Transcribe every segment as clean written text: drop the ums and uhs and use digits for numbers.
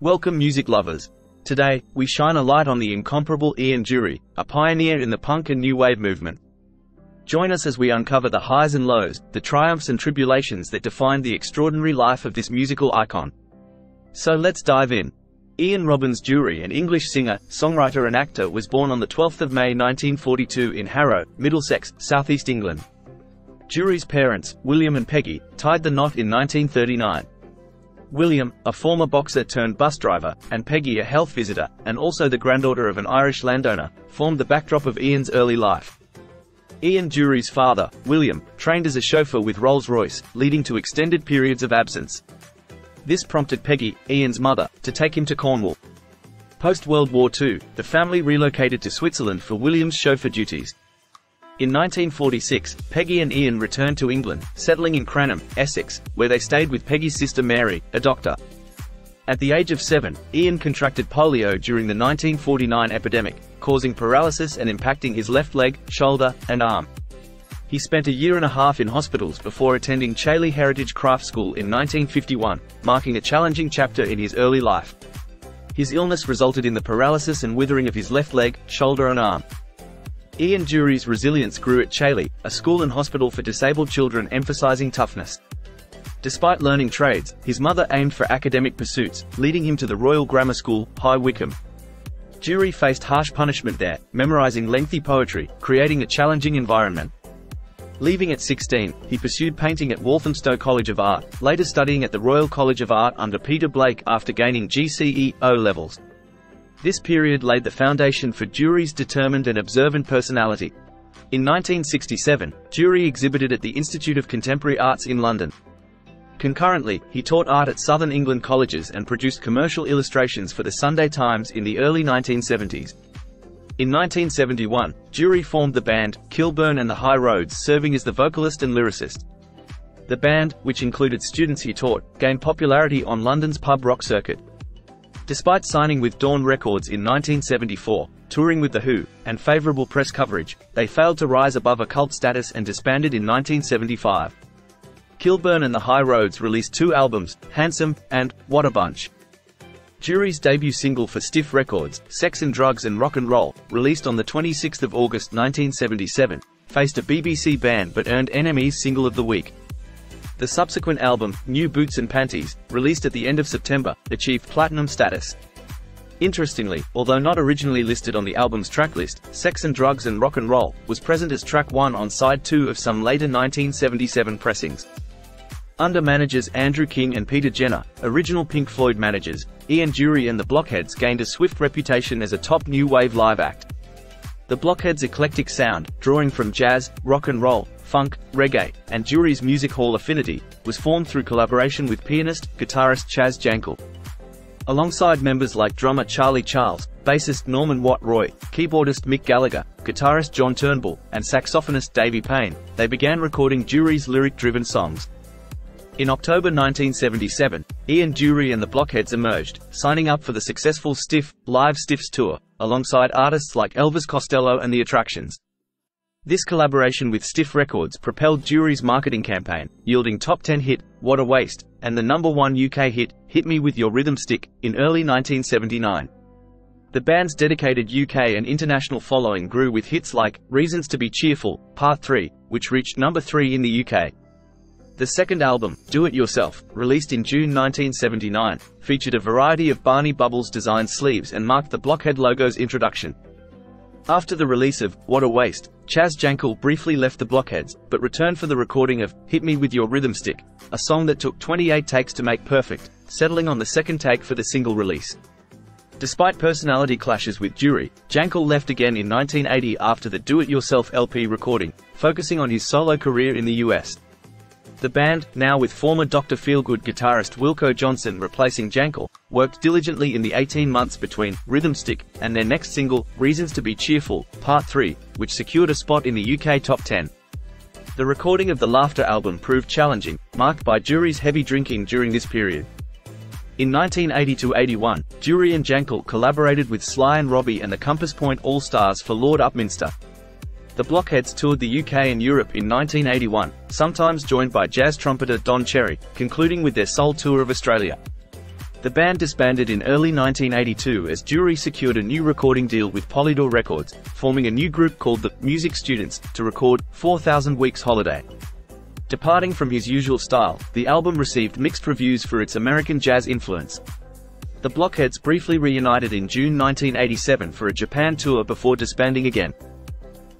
Welcome music lovers. Today, we shine a light on the incomparable Ian Dury, a pioneer in the punk and new wave movement. Join us as we uncover the highs and lows, the triumphs and tribulations that defined the extraordinary life of this musical icon. So let's dive in. Ian Robbins Dury, an English singer, songwriter and actor, was born on the 12th of May 1942 in Harrow, Middlesex, southeast England. Dury's parents, William and Peggy, tied the knot in 1939. William, a former boxer turned bus driver, and Peggy, a health visitor, and also the granddaughter of an Irish landowner, formed the backdrop of Ian's early life. Ian Dury's father, William, trained as a chauffeur with Rolls-Royce, leading to extended periods of absence. This prompted Peggy, Ian's mother, to take him to Cornwall. Post-World War II, the family relocated to Switzerland for William's chauffeur duties. In 1946, Peggy and Ian returned to England, settling in Cranham, Essex, where they stayed with Peggy's sister Mary, a doctor. At the age of 7, Ian contracted polio during the 1949 epidemic, causing paralysis and impacting his left leg, shoulder, and arm. He spent a year and a half in hospitals before attending Chailey Heritage Craft School in 1951, marking a challenging chapter in his early life. His illness resulted in the paralysis and withering of his left leg, shoulder and arm. Ian Dury's resilience grew at Chailey, a school and hospital for disabled children emphasizing toughness. Despite learning trades, his mother aimed for academic pursuits, leading him to the Royal Grammar School, High Wycombe. Dury faced harsh punishment there, memorizing lengthy poetry, creating a challenging environment. Leaving at 16, he pursued painting at Walthamstow College of Art, later studying at the Royal College of Art under Peter Blake after gaining GCE O-levels. This period laid the foundation for Dury's determined and observant personality. In 1967, Dury exhibited at the Institute of Contemporary Arts in London. Concurrently, he taught art at Southern England colleges and produced commercial illustrations for the Sunday Times in the early 1970s. In 1971, Dury formed the band, Kilburn and the High Roads, serving as the vocalist and lyricist. The band, which included students he taught, gained popularity on London's pub rock circuit. Despite signing with Dawn Records in 1974, touring with The Who, and favourable press coverage, they failed to rise above a cult status and disbanded in 1975. Kilburn and the High Roads released 2 albums, Handsome, and What a Bunch. Dury's debut single for Stiff Records, Sex and Drugs and Rock and Roll, released on the 26th of August 1977, faced a BBC ban but earned NME's Single of the Week. The subsequent album, New Boots and Panties, released at the end of September, achieved platinum status. Interestingly, although not originally listed on the album's tracklist, Sex and Drugs and Rock and Roll was present as track 1 on side 2 of some later 1977 pressings. Under managers Andrew King and Peter Jenner, original Pink Floyd managers, Ian Dury and the Blockheads gained a swift reputation as a top new wave live act. The Blockheads' eclectic sound, drawing from jazz, rock and roll, funk, reggae, and Dury's music hall affinity, was formed through collaboration with pianist, guitarist Chaz Jankel. Alongside members like drummer Charlie Charles, bassist Norman Watt Roy, keyboardist Mick Gallagher, guitarist John Turnbull, and saxophonist Davy Payne, they began recording Dury's lyric-driven songs. In October 1977, Ian Dury and the Blockheads emerged, signing up for the successful Stiff, Live Stiffs tour, alongside artists like Elvis Costello and The Attractions. This collaboration with Stiff Records propelled Dury's marketing campaign, yielding top 10 hit, What a Waste, and the #1 UK hit, Hit Me With Your Rhythm Stick, in early 1979. The band's dedicated UK and international following grew with hits like Reasons to Be Cheerful, Part 3, which reached number 3 in the UK. The second album, Do It Yourself, released in June 1979, featured a variety of Barney Bubbles-designed sleeves and marked the Blockhead logo's introduction. After the release of What a Waste, Chaz Jankel briefly left the Blockheads, but returned for the recording of Hit Me With Your Rhythm Stick, a song that took 28 takes to make perfect, settling on the second take for the single release. Despite personality clashes with Dury, Jankel left again in 1980 after the Do It Yourself LP recording, focusing on his solo career in the US. The band, now with former Dr. Feelgood guitarist Wilco Johnson replacing Jankel, worked diligently in the 18 months between Rhythm Stick and their next single, Reasons to Be Cheerful, Part 3, which secured a spot in the UK Top 10. The recording of the Laughter album proved challenging, marked by Dury's heavy drinking during this period. In 1980–81, Dury and Jankel collaborated with Sly and Robbie and the Compass Point All-Stars for Lord Upminster. The Blockheads toured the UK and Europe in 1981, sometimes joined by jazz trumpeter Don Cherry, concluding with their Soul Tour of Australia. The band disbanded in early 1982 as Dury secured a new recording deal with Polydor Records, forming a new group called the Music Students to record 4,000 Weeks Holiday. Departing from his usual style, the album received mixed reviews for its American jazz influence. The Blockheads briefly reunited in June 1987 for a Japan tour before disbanding again.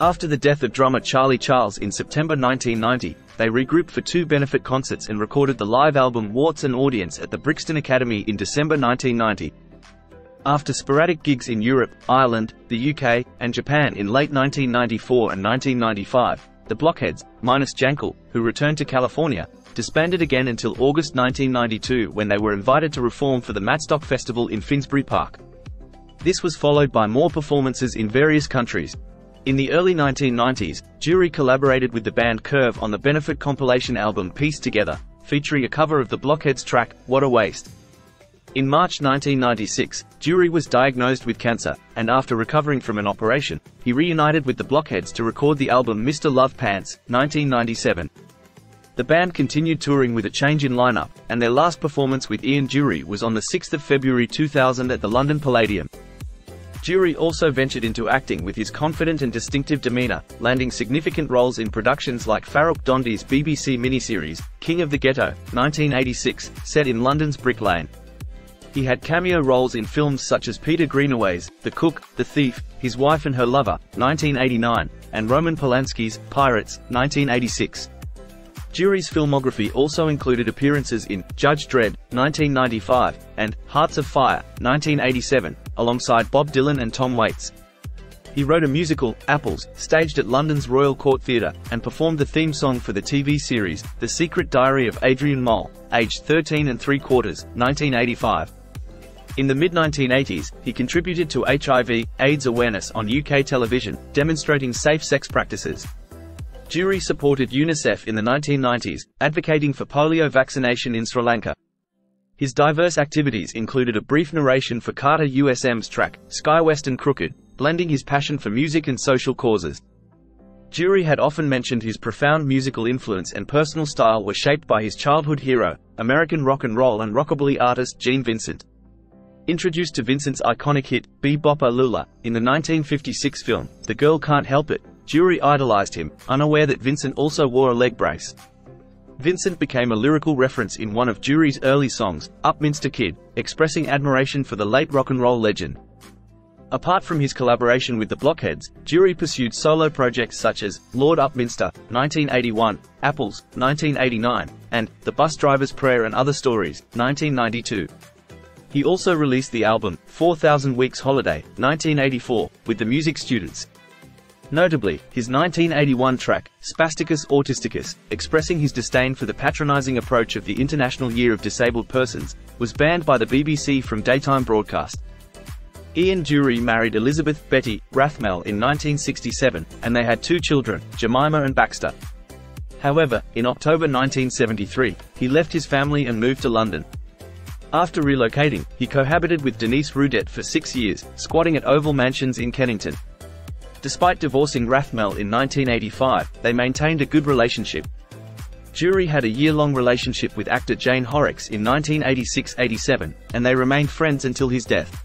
After the death of drummer Charlie Charles in September 1990, they regrouped for 2 benefit concerts and recorded the live album Warts and Audience at the Brixton Academy in December 1990. After sporadic gigs in Europe, Ireland, the UK, and Japan in late 1994 and 1995, the Blockheads, minus Jankel, who returned to California, disbanded again until August 1992 when they were invited to perform for the Matstock Festival in Finsbury Park. This was followed by more performances in various countries. In the early 1990s, Dury collaborated with the band Curve on the benefit compilation album Pieced Together, featuring a cover of the Blockheads' track, What a Waste. In March 1996, Dury was diagnosed with cancer, and after recovering from an operation, he reunited with the Blockheads to record the album Mr. Love Pants, 1997. The band continued touring with a change in lineup, and their last performance with Ian Dury was on the 6th of February 2000 at the London Palladium. Dury also ventured into acting with his confident and distinctive demeanor, landing significant roles in productions like Farouk Dondi's BBC miniseries, King of the Ghetto, 1986, set in London's Brick Lane. He had cameo roles in films such as Peter Greenaway's The Cook, The Thief, His Wife and Her Lover, 1989, and Roman Polanski's Pirates, 1986. Dury's filmography also included appearances in Judge Dredd, 1995, and Hearts of Fire, 1987, alongside Bob Dylan and Tom Waits. He wrote a musical, Apples, staged at London's Royal Court Theatre, and performed the theme song for the TV series, The Secret Diary of Adrian Mole, aged 13 3/4, 1985. In the mid-1980s, he contributed to HIV/AIDS awareness on UK television, demonstrating safe sex practices. Dury supported UNICEF in the 1990s, advocating for polio vaccination in Sri Lanka. His diverse activities included a brief narration for Carter USM's track, Sky Western Crooked, blending his passion for music and social causes. Dury had often mentioned his profound musical influence and personal style were shaped by his childhood hero, American rock and roll and rockabilly artist Gene Vincent. Introduced to Vincent's iconic hit, Be-Bopper Lula, in the 1956 film, The Girl Can't Help It, Dury idolized him, unaware that Vincent also wore a leg brace. Vincent became a lyrical reference in one of Dury's early songs, Upminster Kid, expressing admiration for the late rock and roll legend. Apart from his collaboration with the Blockheads, Dury pursued solo projects such as Lord Upminster, 1981, Apples, 1989, and The Bus Driver's Prayer and Other Stories, 1992. He also released the album 4,000 Weeks Holiday, 1984, with the Music Students. Notably, his 1981 track, Spasticus Autisticus, expressing his disdain for the patronizing approach of the International Year of Disabled Persons, was banned by the BBC from daytime broadcast. Ian Dury married Elizabeth Betty Rathmell in 1967, and they had 2 children, Jemima and Baxter. However, in October 1973, he left his family and moved to London. After relocating, he cohabited with Denise Rudett for 6 years, squatting at Oval Mansions in Kennington. Despite divorcing Rathmell in 1985, they maintained a good relationship. Dury had a year-long relationship with actor Jane Horrocks in 1986-87, and they remained friends until his death.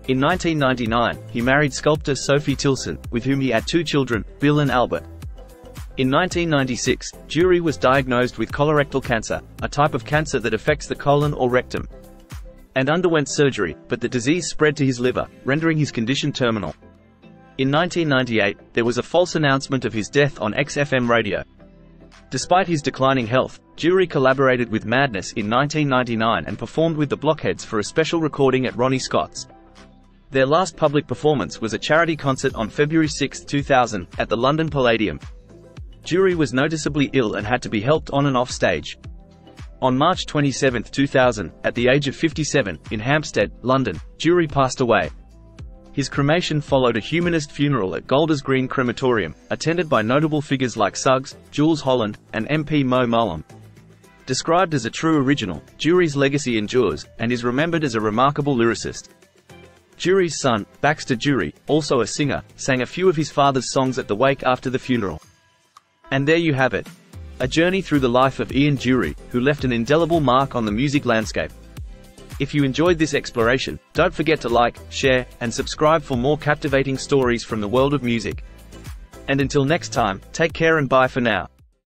In 1999, he married sculptor Sophie Tilson, with whom he had 2 children, Bill and Albert. In 1996, Dury was diagnosed with colorectal cancer, a type of cancer that affects the colon or rectum, and underwent surgery, but the disease spread to his liver, rendering his condition terminal. In 1998, there was a false announcement of his death on XFM radio. Despite his declining health, Dury collaborated with Madness in 1999 and performed with the Blockheads for a special recording at Ronnie Scott's. Their last public performance was a charity concert on February 6, 2000, at the London Palladium. Dury was noticeably ill and had to be helped on and off stage. On March 27, 2000, at the age of 57, in Hampstead, London, Dury passed away. His cremation followed a humanist funeral at Golders Green Crematorium, attended by notable figures like Suggs, Jules Holland, and MP Mo Mullum. Described as a true original, Dury's legacy endures, and is remembered as a remarkable lyricist. Dury's son, Baxter Dury, also a singer, sang a few of his father's songs at the wake after the funeral. And there you have it. A journey through the life of Ian Dury, who left an indelible mark on the music landscape. If you enjoyed this exploration, don't forget to like, share, and subscribe for more captivating stories from the world of music. And until next time, take care and bye for now.